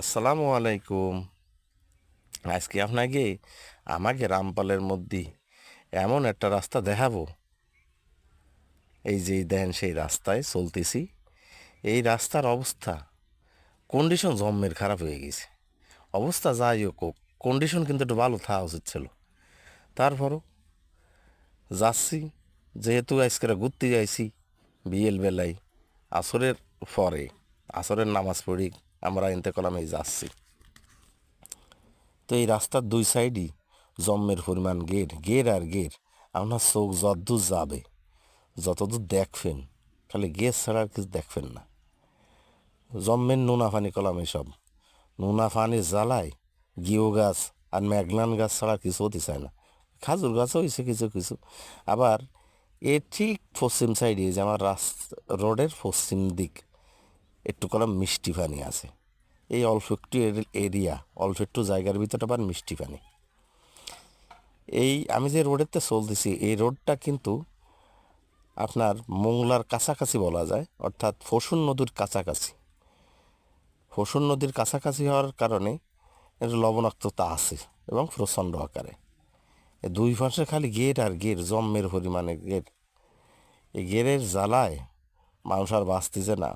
আসসালামু আলাইকুম। আজকে আপনাকে আমাকে রামপালের মধ্যে এমন একটা রাস্তা দেখাবো। এই যে দেখেন সেই রাস্তায় চলতেছি। এই রাস্তার অবস্থা কন্ডিশন জম্মের খারাপ হয়ে গেছে। অবস্থা যাই হোক, কন্ডিশন কিন্তু একটু ভালো থাকা উচিত ছিল। তারপরও যাচ্ছি, যেহেতু আজকে ঘুরতে যাইছি বিয়েল বেলায় আসরের পরে, আসরের নামাজ পড়ি আমরা এনতে কলামে যাচ্ছি। তো এই রাস্তার দুই সাইডই জম্মের পরিমাণ গের গের আর গের। আপনার চোখ যতদূর যাবে, যতদূর দেখবেন, খালি গের ছাড়া আর কিছু দেখবেন না। জম্মের নোনা পানি কলাম এসব নোনা পানি জ্বালায় গিও গাছ আর ম্যাগনান গাছ ছাড়া কিছু হতে চায় না। খাজুর গাছ হয়েছে কিছু কিছু। আবার এর ঠিক পশ্চিম সাইডে যে আমার রোডের পশ্চিম দিক একটু কলাম মিষ্টি পানি আছে। এই অল্প একটু এরিয়া, অল্প একটু জায়গার ভিতরে আবার মিষ্টি পানি। এই আমি যে রোডেতে চলতেছি, এই রোডটা কিন্তু আপনার মোংলার কাছাকাছি বলা যায়, অর্থাৎ ফসুন নদীর কাছাকাছি। ফসুন নদীর কাছাকাছি হওয়ার কারণে এর লবণাক্ততা আছে এবং প্রচণ্ড আকারে। দুই পাশে খালি গের আর গের, জম্মের পরিমাণে গের। এই গেরের জ্বালায় মানুষ আর বাঁচতেছে না।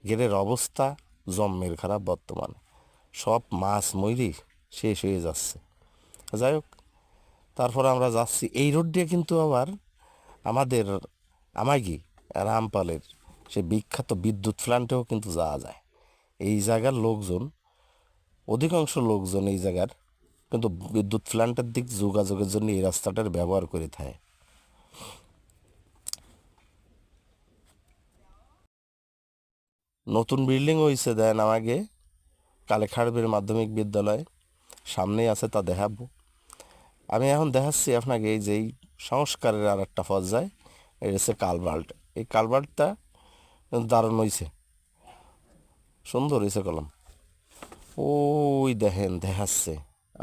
গেরের অবস্থা জম্মের খারাপ বর্তমানে। সব মাছ ময়ূরি শেষ হয়ে যাচ্ছে। যাই হোক, তারপর আমরা যাচ্ছি এই রোড দিয়ে, কিন্তু আবার আমাদের আমাগি রামপালের সে বিখ্যাত বিদ্যুৎ প্ল্যান্টেও কিন্তু যাওয়া যায়। এই জায়গার লোকজন, অধিকাংশ লোকজন এই জায়গার কিন্তু বিদ্যুৎ প্ল্যান্টের দিক যোগাযোগের জন্য এই রাস্তাটার ব্যবহার করে থাকে। নতুন বিল্ডিং হয়েছে দেন আমাকে কালেখাড়বের মাধ্যমিক বিদ্যালয় সামনেই আছে, তা দেখাবো। আমি এখন দেখাচ্ছি আপনাকে এই যে এই সংস্কারের আর একটা পর্যায়, এটা হচ্ছে কালভার্ট। এই কালভার্টটা দারুণ হয়েছে, সুন্দর হয়েছে কলম। ওই দেখেন দেখাচ্ছে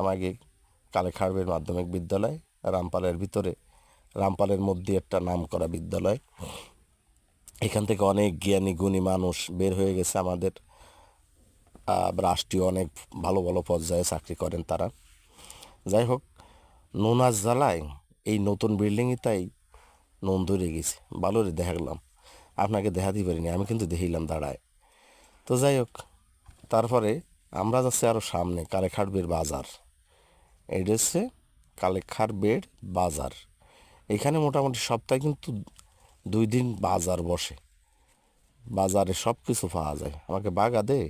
আমাকে কালেখাড়বের মাধ্যমিক বিদ্যালয় রামপালের ভিতরে, রামপালের মধ্যে একটা নামকরা বিদ্যালয়। এখান থেকে অনেক জ্ঞানী গুণী মানুষ বের হয়ে গেছে। আমাদের রাষ্ট্রীয় অনেক ভালো ভালো পর্যায়ে চাকরি করেন তারা। যাই হোক, নোনাজ জ্বালায় এই নতুন বিল্ডিংই তাই নুন ধরে গেছে। ভালো রে দেখালাম, আপনাকে দেখাতে পারিনি, আমি কিন্তু দেখিলাম দাঁড়ায়। তো যাই হোক, তারপরে আমরা যাচ্ছি আরও সামনে কালেখাড়বের বাজার। এইটা হচ্ছে কালেখাড়বের বাজার। এখানে মোটামুটি সপ্তাহে কিন্তু 2 দিন বাজার বসে। বাজারে সব কিছু পাওয়া যায়। আমাকে বাগা দে।